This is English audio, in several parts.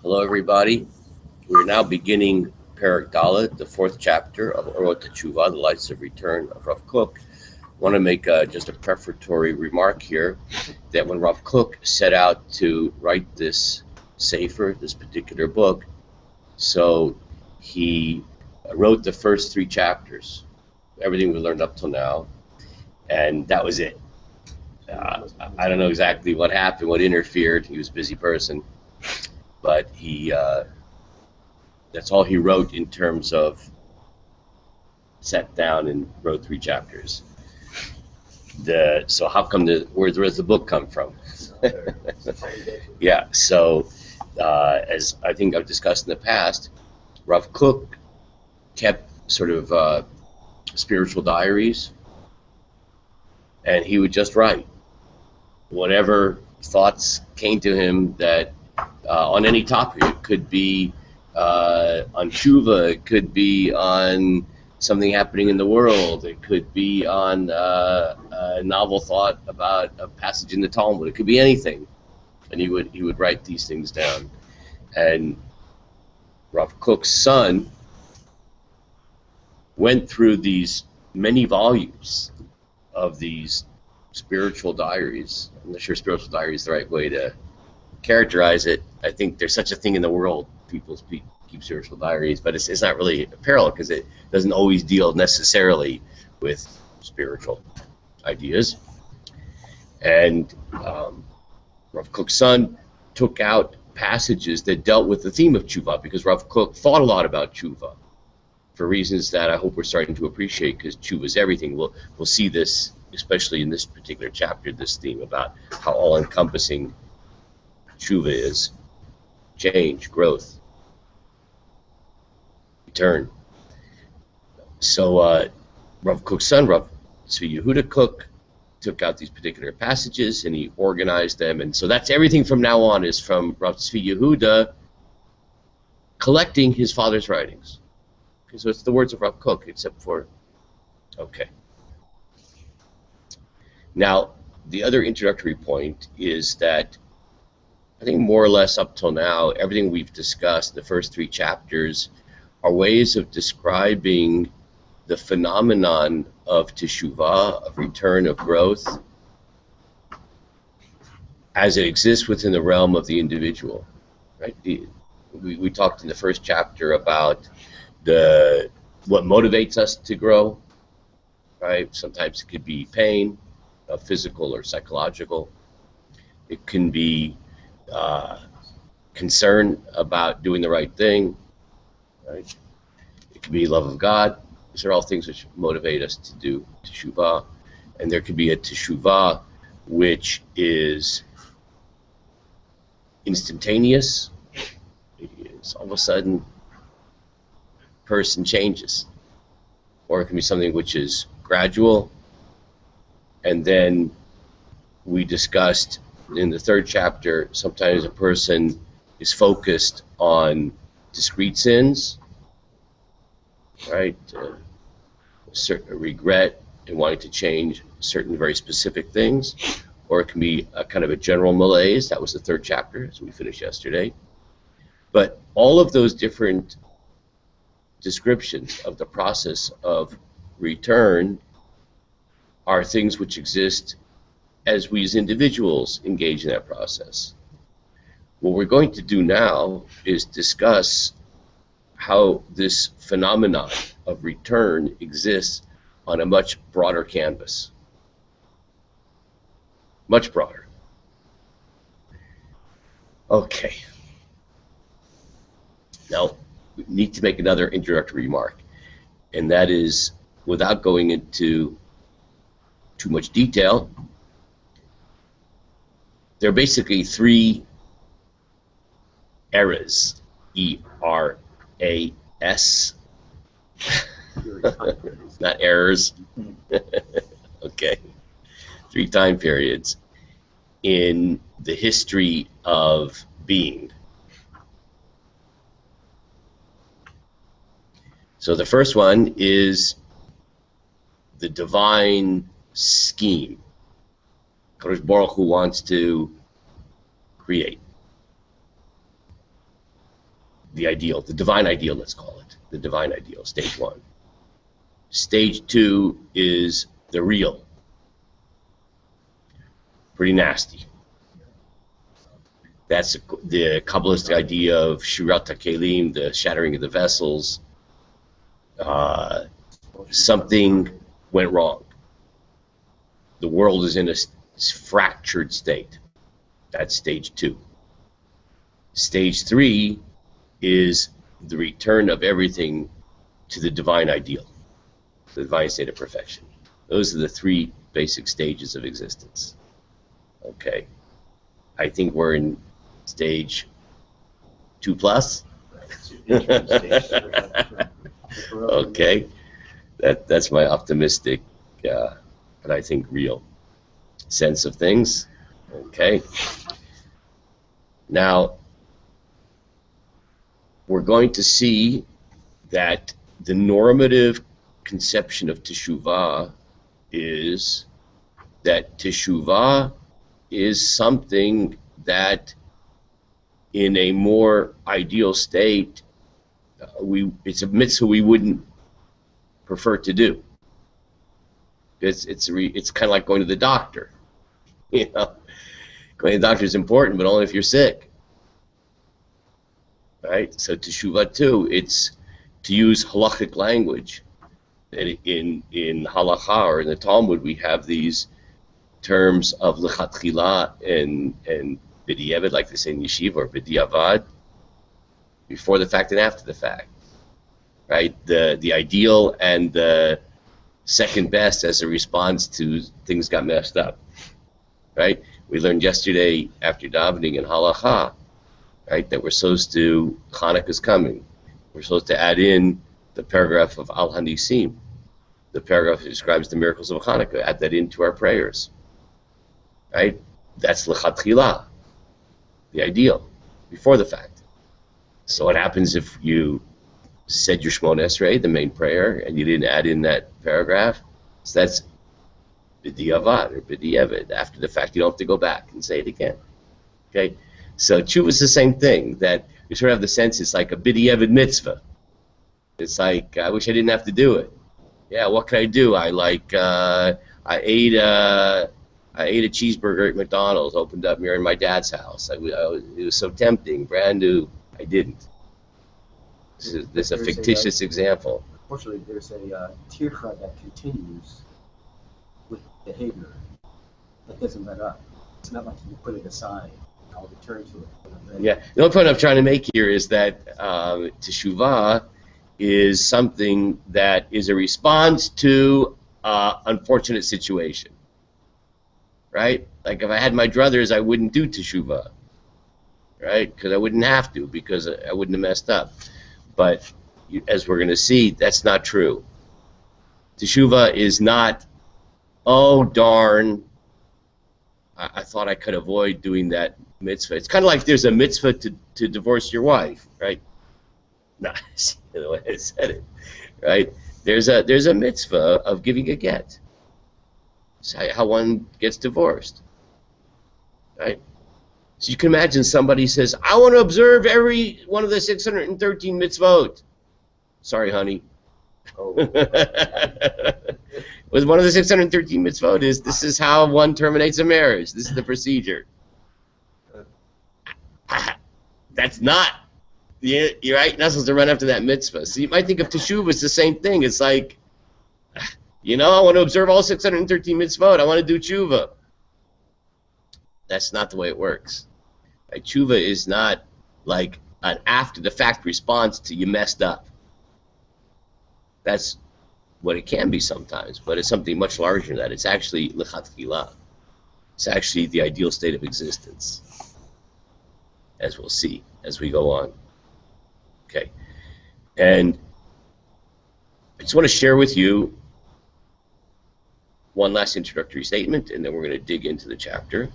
Hello, everybody. We're now beginning Perek Dalet, the fourth chapter of Orot Teshuvah, the Lights of Return of Rav Kook. I want to make just a prefatory remark here that when Rav Kook set out to write this sefer, this particular book, so he wrote the first three chapters, everything we learned up till now, and that was it. I don't know exactly what happened, what interfered. He was a busy person, but that's all he wrote in terms of sat down and wrote three chapters. So how come where does the book come from? Yeah, so as I think I've discussed in the past, Rav Kook kept sort of spiritual diaries, and he would just write whatever thoughts came to him that on any topic. It could be on tshuva, it could be on something happening in the world, it could be on a novel thought about a passage in the Talmud, it could be anything, and he would write these things down. And Rav Kook's son went through these many volumes of these spiritual diaries. I'm not sure spiritual diary is the right way to characterize it. I think there's such a thing in the world. People keep spiritual diaries, but it's not really a parallel because it doesn't always deal necessarily with spiritual ideas. And Rav Kook's son took out passages that dealt with the theme of tshuva, because Rav Kook thought a lot about tshuva for reasons that I hope we're starting to appreciate, because tshuva is everything. We'll see this, especially in this particular chapter, this theme about how all-encompassing tshuva is: change, growth, return. So Rav Kook's son, Rav Tzvi Yehuda Kook, took out these particular passages and he organized them, and so that's everything from now on is from Rav Tzvi Yehuda collecting his father's writings. Okay, so it's the words of Rav Kook, except for, okay. Now, the other introductory point is that I think more or less up till now, everything we've discussed, the first three chapters, are ways of describing the phenomenon of teshuvah, of return, of growth, as it exists within the realm of the individual. Right? We talked in the first chapter about what motivates us to grow. Right? Sometimes it could be pain, physical or psychological. It can be concern about doing the right thing. Right? It could be love of God. These are all things which motivate us to do teshuvah. And there could be a teshuvah which is instantaneous. It's all of a sudden person changes. Or it can be something which is gradual. And then we discussed in the third chapter, sometimes a person is focused on discrete sins, right? A certain regret and wanting to change certain very specific things, or it can be a kind of a general malaise. That was the third chapter, as we finished yesterday. But all of those different descriptions of the process of return are things which exist as we as individuals engage in that process. What we're going to do now is discuss how this phenomenon of return exists on a much broader canvas. Much broader. Okay. Now, we need to make another introductory remark, and that is, without going into too much detail, there are basically three eras, E-R-A-S, not errors, okay, three time periods in the history of being. So the first one is the divine scheme. Kadosh Baruch Hu wants to create. the ideal, the divine ideal, let's call it, the divine ideal, stage 1. Stage 2 is the real. Pretty nasty. That's the Kabbalistic idea of Shirat HaKelim, the shattering of the vessels. Something went wrong. The world is in a fractured state. That's stage 2. Stage 3 is the return of everything to the divine ideal, the divine state of perfection. Those are the 3 basic stages of existence. Okay. I think we're in stage 2 plus. Okay. That's my optimistic, but I think real sense of things. Okay. Now, we're going to see that the normative conception of teshuvah is that teshuvah is something that in a more ideal state, it's a mitzvah we wouldn't prefer to do. It's kind of like going to the doctor. You know, going to the doctor is important, but only if you're sick. Right? So teshuvah too, it's to use halachic language. In halakha or in the Talmud, we have these terms of lechatchila and b'diavad, like they say in yeshiva, or b'diavad, before the fact and after the fact. Right? The ideal and the second best as a response to things got messed up. Right? We learned yesterday after davening in halakha, right, that we're supposed to, Hanukkah's coming. We're supposed to add in the paragraph of Al Hanisim, the paragraph that describes the miracles of Hanukkah. Add that into our prayers. Right? That's lechatchila, the ideal, before the fact. So what happens if you said your Shemona Esrei, the main prayer, and you didn't add in that paragraph? So that's b'diavad or b'diavad. After the fact, you don't have to go back and say it again. Okay? So tshuva is the same thing, that you sort of have the sense it's like a b'diavad mitzvah. It's like, I wish I didn't have to do it. Yeah, what can I do? I ate a cheeseburger at McDonald's, opened up near my dad's house. It was so tempting, brand new. I didn't. This is a fictitious example. Unfortunately, there's a tircha that continues with behavior that doesn't let up. It's not like you put it aside. I'll return to it. Yeah, the only point I'm trying to make here is that teshuvah is something that is a response to unfortunate situation. Right? Like if I had my druthers, I wouldn't do teshuvah. Right? Because I wouldn't have to, because I wouldn't have messed up. But as we're going to see, that's not true. Teshuvah is not, oh darn, I thought I could avoid doing that mitzvah. It's kind of like there's a mitzvah to divorce your wife, right? No, see the way I said it, right? There's a mitzvah of giving a get. It's how one gets divorced, right? So you can imagine somebody says, I want to observe every one of the 613 mitzvot. Sorry, honey. Oh. With one of the 613 mitzvot this is how one terminates a marriage. This is the procedure. That's not, you're right, you're not supposed to run after that mitzvah. So you might think of teshuvah as the same thing. It's like, you know, I want to observe all 613 mitzvot. I want to do teshuvah. That's not the way it works. Right? Teshuvah is not like an after-the-fact response to you messed up. That's what it can be sometimes, but it's something much larger than that. It's actually lechatchila. It's actually the ideal state of existence, as we'll see as we go on. Okay, and I just want to share with you one last introductory statement, and then we're going to dig into the chapter.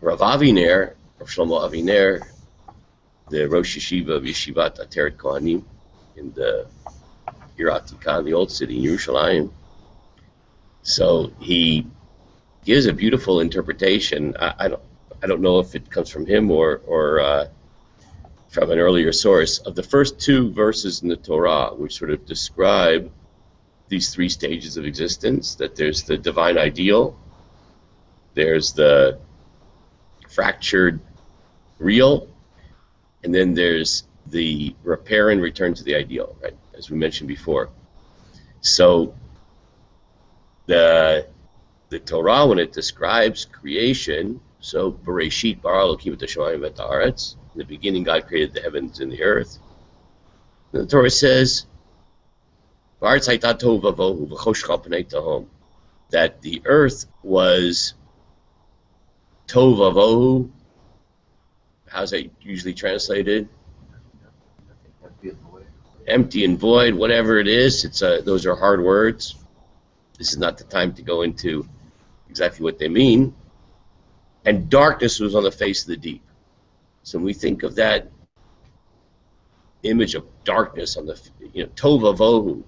Rav Aviner, Rav Shlomo Aviner, the Rosh Yeshiva of Yeshivat Ateret Kohanim in the Ir Atika, the old city in Yerushalayim. So he gives a beautiful interpretation. I don't know if it comes from him or from an earlier source of the first two verses in the Torah, which sort of describe these three stages of existence, that there's the divine ideal, there's the fractured real, and then there's the repair and return to the ideal, right? As we mentioned before. So the Torah, when it describes creation, so Bereshit bara Elokim et hashamayim v'et haaretz, in the beginning God created the heavens and the earth. And the Torah says, V'aretz hayta tohu vavohu v'choshcha pnei tehom, that the earth was tohu vavohu. How's that usually translated? Empty and void, whatever it is. Those are hard words. This is not the time to go into exactly what they mean. And darkness was on the face of the deep. So when we think of that image of darkness on the, tova vohu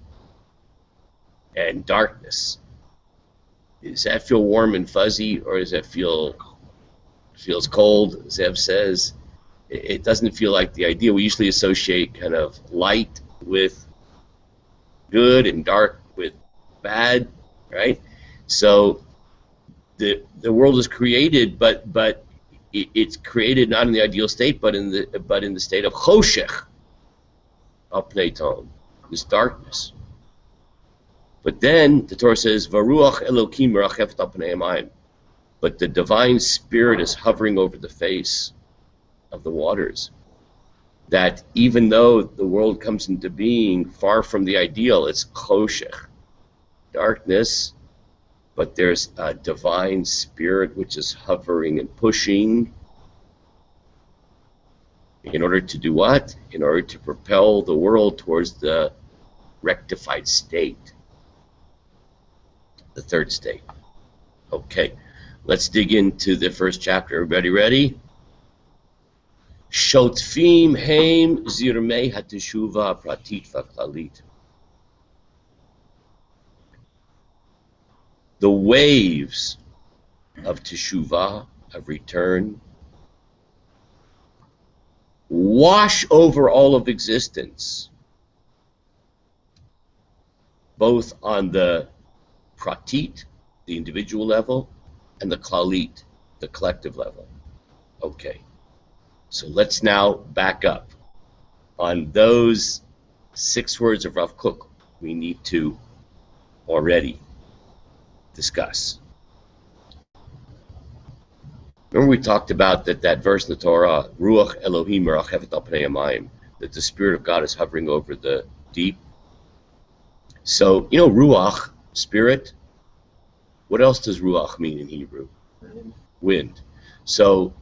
and darkness, does that feel warm and fuzzy, or does that feels cold? Zev says it doesn't feel like the idea. We usually associate kind of light with good and dark with bad, right? So the world is created, but it's created not in the ideal state, but in the state of choshech, of pnei tehom, this darkness. But then the Torah says, "Varuach Elokim merachefet al pnei hamayim," but the divine spirit is hovering over the face of the waters. That even though the world comes into being far from the ideal, it's choshech, darkness, but there's a divine spirit which is hovering and pushing in order to do what? In order to propel the world towards the rectified state, the third state. Okay, let's dig into the first chapter. Everybody ready? Shotfim heim zirmei hateshuva pratit v'klalit. The waves of teshuvah, of return, wash over all of existence, both on the pratit, the individual level, and the klalit, the collective level. Okay. So let's now back up. On those 6 words of Rav Kook, we need to already discuss. Remember we talked about that verse in the Torah, Ruach Elohim merachefet al pnei hamayim, that the Spirit of God is hovering over the deep. So, Ruach, spirit, what else does Ruach mean in Hebrew? Wind. So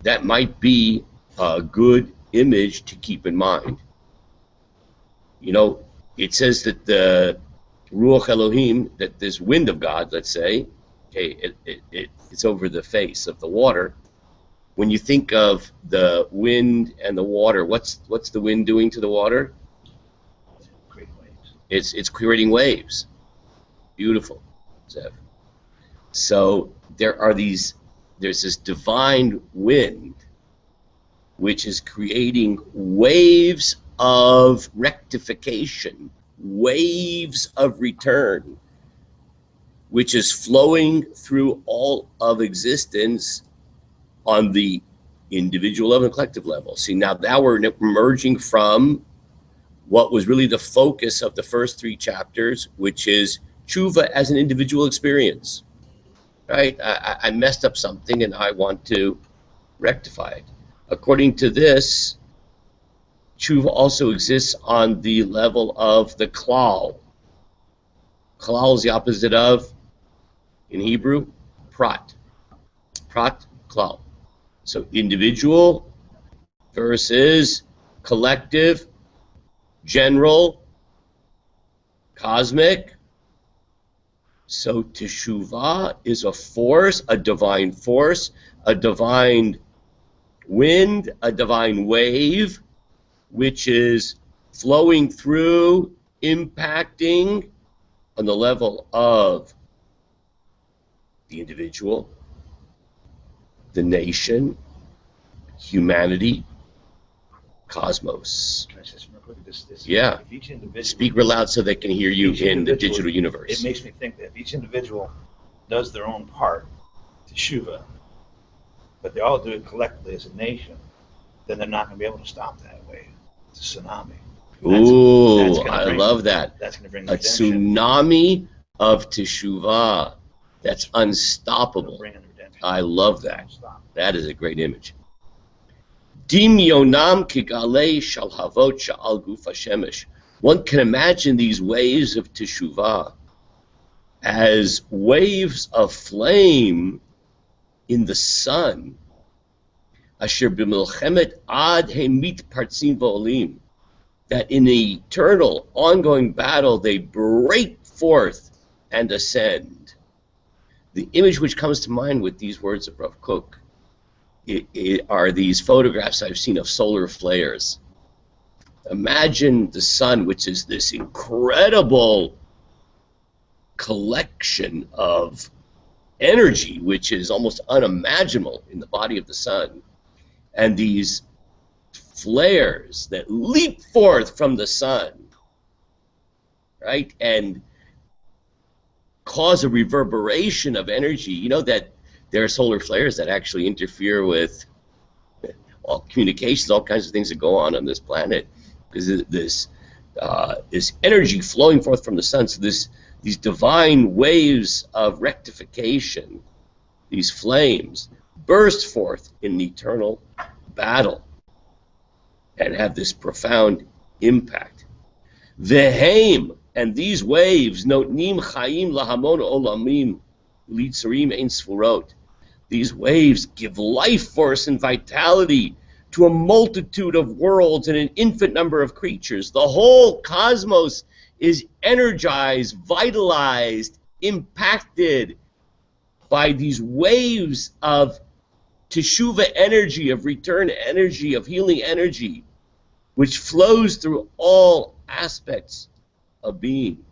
that might be a good image to keep in mind. It says that the Ruach Elohim, that this wind of God, let's say, okay, it's over the face of the water. When you think of the wind and the water, what's the wind doing to the water? It's creating waves. Beautiful, Zev. So there's this divine wind which is creating waves of rectification, waves of return, which is flowing through all of existence on the individual level and collective level. See, now we're emerging from what was really the focus of the first 3 chapters, which is tshuva as an individual experience. Right? I messed up something and I want to rectify it. According to this, tshuva also exists on the level of the klal. Klal is the opposite of, in Hebrew, prat. Prat, klal. So individual versus collective, general, cosmic. So teshuvah is a force, a divine wind, a divine wave, which is flowing through, impacting on the level of the individual, the nation, humanity, cosmos. Can I say something real quick? Yeah. If each individual, Speak real loud so they can hear you each in the individual- digital universe. It makes me think that if each individual does their own part to Teshuva, but they all do it collectively as a nation, then they're not going to be able to stop that wave. It's a tsunami. Ooh, gonna I bring- love that. That's going to bring A redemption. tsunami of teshuvah. That's It'll unstoppable. bring in redemption. I love that. Don't stop. That is a great image. Dimyonam kigalei shalhavot sha'al guf hashemesh. One can imagine these waves of teshuvah as waves of flame in the sun. Asher b'milchemet ad hemit partzim v'olim. That in the eternal, ongoing battle, they break forth and ascend. The image which comes to mind with these words of Rav Kook are these photographs I've seen of solar flares. Imagine the sun, which is this incredible collection of energy, which is almost unimaginable in the body of the sun, and these flares that leap forth from the sun, right, and cause a reverberation of energy. You know that there are solar flares that actually interfere with all communications, all kinds of things that go on this planet, because this energy flowing forth from the sun. So these divine waves of rectification, these flames, burst forth in eternal battle and have this profound impact. Ve'heim, and these waves, notnim chaim lahamon olamim, litzarim ein sfurot. These waves give life force and vitality to a multitude of worlds and an infinite number of creatures. The whole cosmos is energized, vitalized, impacted by these waves of teshuva energy, of return energy, of healing energy, which flows through all aspects of being.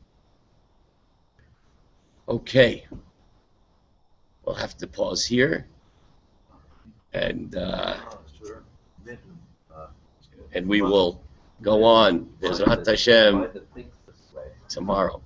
Okay, we'll have to pause here, and we will go on, Bezrat Hashem, tomorrow.